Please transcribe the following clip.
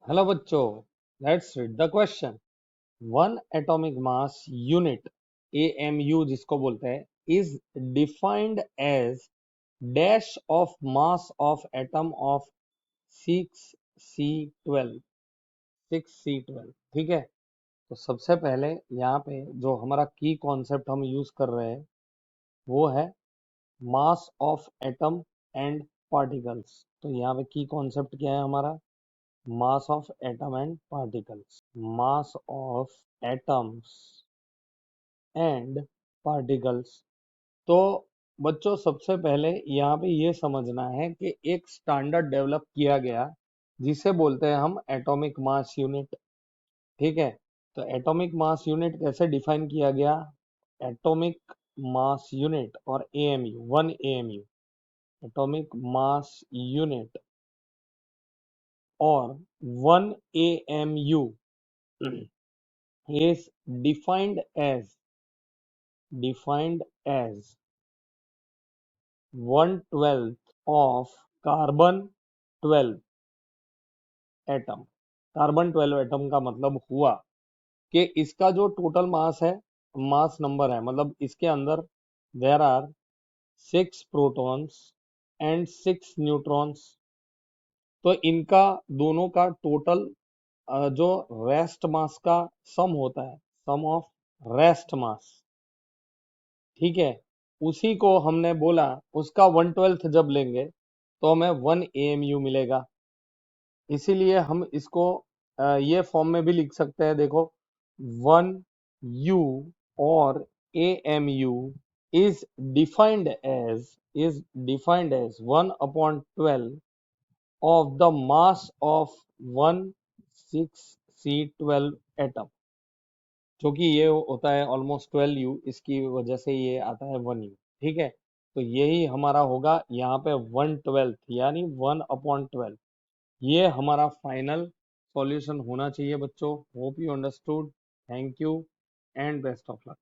Hello बच्चों, let's read the question. One atomic mass unit AMU जिसको बोलते हैं is defined as dash of mass of atom of 6C12। 6C12, ठीक है। तो सबसे पहले यहाँ पे जो हमारा की कॉन्सेप्ट हम यूज कर रहे हैं वो है मास ऑफ एटम एंड पार्टिकल्स। तो यहाँ पे की कॉन्सेप्ट क्या है हमारा? मास of atom and particles. Mass of atoms and particles. तो बच्चों सबसे पहले यहाँ पे ये समझना है कि एक स्टैंडर्ड डेवलप किया गया जिसे बोलते हैं हम एटॉमिक मास यूनिट, ठीक है। तो एटॉमिक मास यूनिट कैसे डिफाइन किया गया? एटॉमिक मास यूनिट और AMU, 1 AMU, atomic mass unit और 1 AMU is defined as 1/12 of carbon 12 atom. Carbon 12 atom का मतलब हुआ कि इसका जो टोटल मास है, मास नंबर है, मतलब इसके अंदर there are 6 protons and 6 neutrons. तो इनका दोनों का टोटल जो रेस्ट मास का सम होता है, सम ऑफ रेस्ट मास, ठीक है, उसी को हमने बोला उसका 1/12 जब लेंगे तो हमें 1 AMU मिलेगा। इसीलिए हम इसको ये फॉर्म में भी लिख सकते हैं, देखो 1U और AMU is defined as 1/12 of the mass of 1 6C12 atom, जो कि ये होता है ऑलमोस्ट 12U, इसकी वजह से ये आता है 1U, ठीक है। तो यही हमारा होगा यहाँ पे 1/12 यानी 1/12। ये हमारा फाइनल सॉल्यूशन होना चाहिए बच्चों। Hope you understood. Thank you and best of luck.